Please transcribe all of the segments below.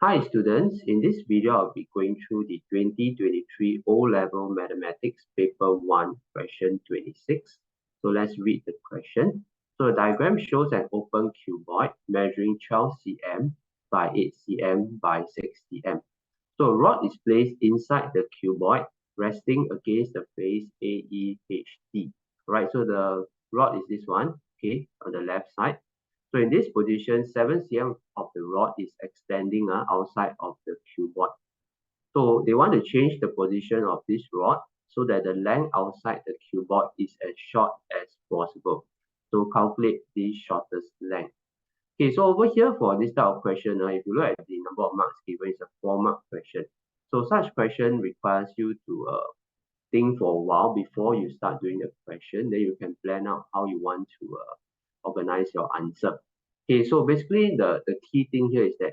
Hi students, in this video I'll be going through the 2023 O-Level Mathematics Paper 1 question 26. So let's read the question. So the diagram shows an open cuboid measuring 12 cm by 8 cm by 6 cm. So a rod is placed inside the cuboid resting against the face AEHD. Right, so the rod is this one, okay, on the left side. So in this position, 7 cm of the rod is extending outside of the cuboid. So they want to change the position of this rod so that the length outside the cuboid is as short as possible. So calculate the shortest length. Okay, so over here for this type of question, if you look at the number of marks given, it's a 4-mark question. So such question requires you to think for a while before you start doing the question. Then you can plan out how you want to organize your answer. Okay, so basically the key thing here is that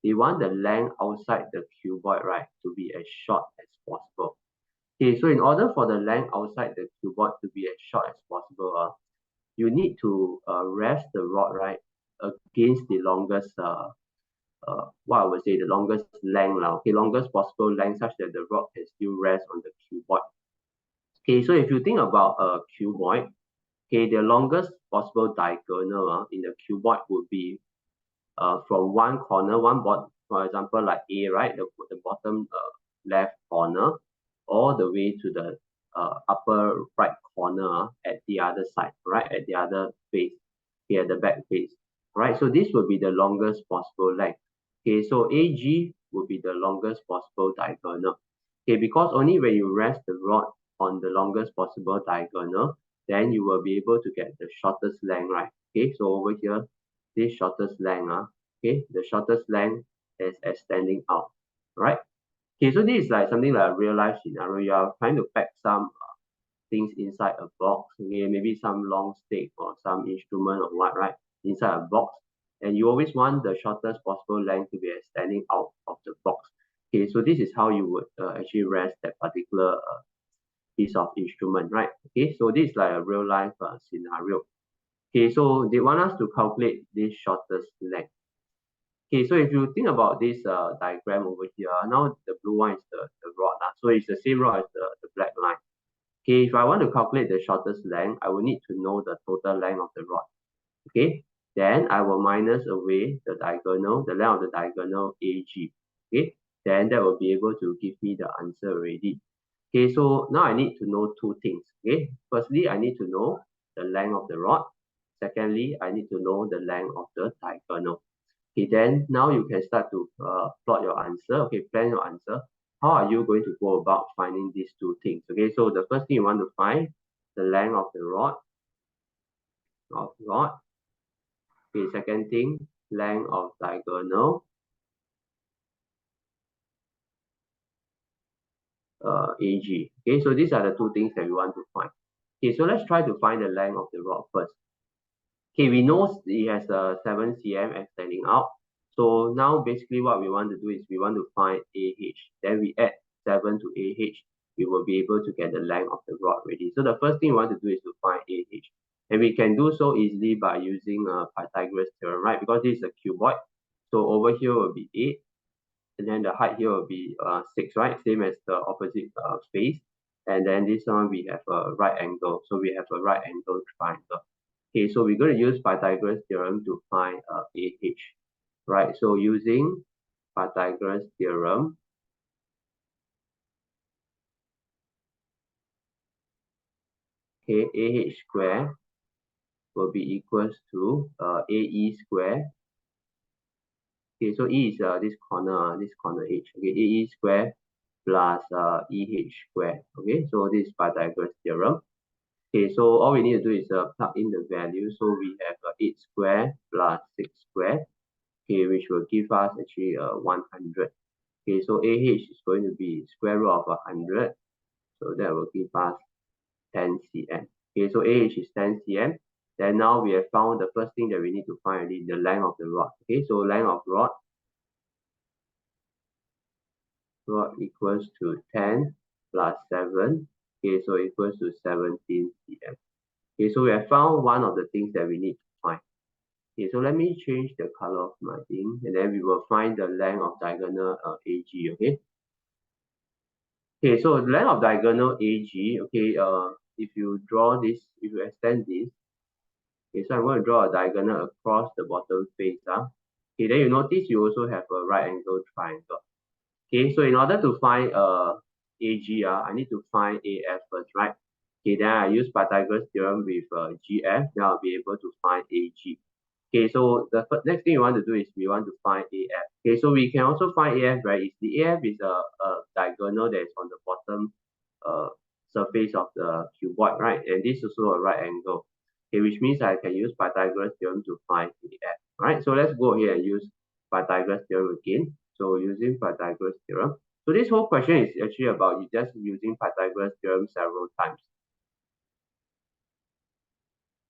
they want the length outside the cuboid, right, to be as short as possible. Okay, so in order for the length outside the cuboid to be as short as possible, you need to rest the rod, right, against the longest, what I would say, the longest length, okay, longest possible length such that the rod can still rest on the cuboid. Okay, so if you think about a cuboid, okay, the longest possible diagonal in the cuboid would be from one corner, for example, like A, right, the bottom left corner, all the way to the upper right corner at the other side, right, at the other face, here at the back face, right? So this would be the longest possible length. Okay, so AG would be the longest possible diagonal. Okay, because only when you rest the rod on the longest possible diagonal, then you will be able to get the shortest length, right? Okay, so over here, this shortest length, okay, the shortest length is extending out, right? Okay, so this is like something like a real life scenario. You are trying to pack some things inside a box, okay, maybe some long stick or some instrument or what, right, inside a box, and you always want the shortest possible length to be extending out of the box. Okay, so this is how you would actually rest that particular piece of instrument, right? Okay, so this is like a real life scenario. Okay, so they want us to calculate this shortest length. Okay, so if you think about this diagram over here, now the blue one is the rod. So it's the same rod as the black line. Okay, if I want to calculate the shortest length, I will need to know the total length of the rod. Okay, then I will minus away the diagonal, the length of the diagonal AG. Okay, then that will be able to give me the answer already. Okay, so now I need to know two things. Okay, firstly, I need to know the length of the rod. Secondly, I need to know the length of the diagonal. Okay, then now you can start to plot your answer. Okay, plan your answer. How are you going to go about finding these two things? Okay, so the first thing you want to find the length of the rod. Okay, second thing, length of diagonal. AG. Okay, so these are the two things that we want to find. Okay, so let's try to find the length of the rod first. Okay, we know it has a 7 cm extending out. So now basically what we want to do is we want to find AH. Then we add 7 to AH. We will be able to get the length of the rod already. So the first thing we want to do is to find AH. And we can do so easily by using Pythagoras theorem, right? Because this is a cuboid. So over here will be 8. And then the height here will be 6, right? Same as the opposite face. And then this one we have a right angle. So we have a right angle triangle. Okay, so we're going to use Pythagoras theorem to find AH, right? So using Pythagoras theorem, okay, AH square will be equals to AE square. Okay, so E is this corner H. Okay, AE square plus EH square. Okay, so this is Pythagoras theorem. Okay, so all we need to do is plug in the value. So we have 8 square plus 6 square, okay, which will give us actually 100. Okay, so AH is going to be square root of 100. So that will give us 10 cm. Okay, so AH is 10 cm. Then now we have found the first thing that we need to find is the length of the rod. Okay, so length of rod equals to 10 plus 7. Okay, so equals to 17 cm. Okay, so we have found one of the things that we need to find. Okay, so let me change the color of my thing, and then we will find the length of diagonal AG. Okay. Okay, so the length of diagonal AG. Okay, if you draw this, if you extend this, okay, so I'm going to draw a diagonal across the bottom face. Okay, then you notice you also have a right angle triangle. Okay, so in order to find AG, I need to find AF first, right? Okay, then I use Pythagoras theorem with GF, then I'll be able to find AG. Okay, so the next thing we want to do is we want to find AF. Okay, so we can also find AF very easily. AF is a diagonal that is on the bottom surface of the cuboid, right? And this is also a right angle. Okay, which means I can use Pythagoras theorem to find AF. Right? So let's go here and use Pythagoras theorem again. So using Pythagoras theorem. So this whole question is actually about you just using Pythagoras theorem several times.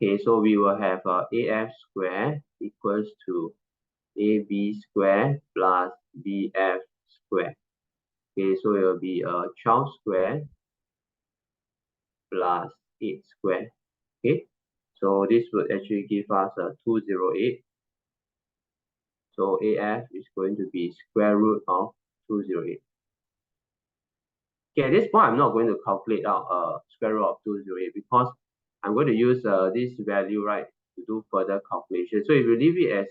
Okay, so we will have AF square equals to AB square plus BF square. Okay, so it will be 12 square plus 8 square. Okay, so this would actually give us 208. So AF is going to be square root of 208. Okay, at this point, I'm not going to calculate out square root of 208 because I'm going to use this value, right, to do further calculation. So if you leave it as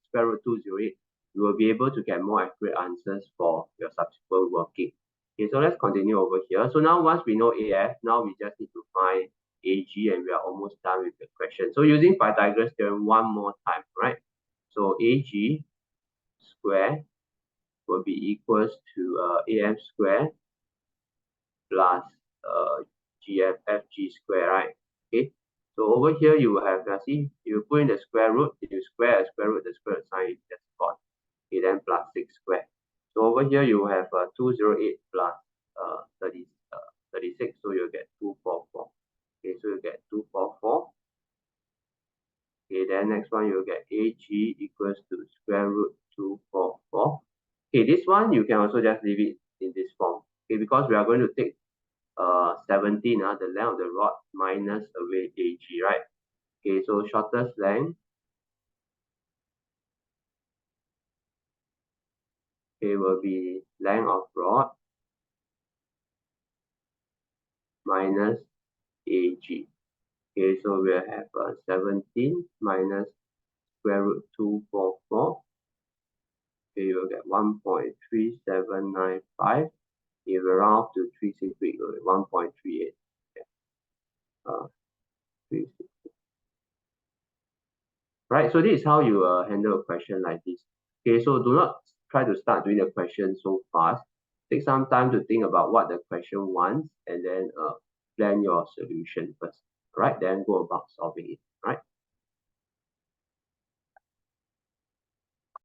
square root 208, you will be able to get more accurate answers for your subsequent working. Okay, so let's continue over here. So now once we know AF, now we just need to find AG and we are almost done with the question. So using Pythagoras theorem one more time, right? So AG square will be equals to AF square plus GFFG square, right? Okay. So over here you will have, see, you put in the square root, you square a square root, the square root sign is just gone. Okay, then plus 6 square. So over here you have 208 plus 36, so you'll get 244. Okay, so you get 244. Okay, then next one you'll get AG equals to square root 244. Okay, this one you can also just leave it in this form. Okay, because we are going to take 17, the length of the rod minus away AG, right? Okay, so shortest length, okay, will be length of rod minus AG. Okay, so we'll have 17 minus square root 244. Okay, you'll get 1.3795. If we round off to 368, you'll get 1.38. Okay. 368. Right, so this is how you handle a question like this. Okay, so do not try to start doing the question so fast. Take some time to think about what the question wants and then plan your solution first. Right, then go about solving it. Right.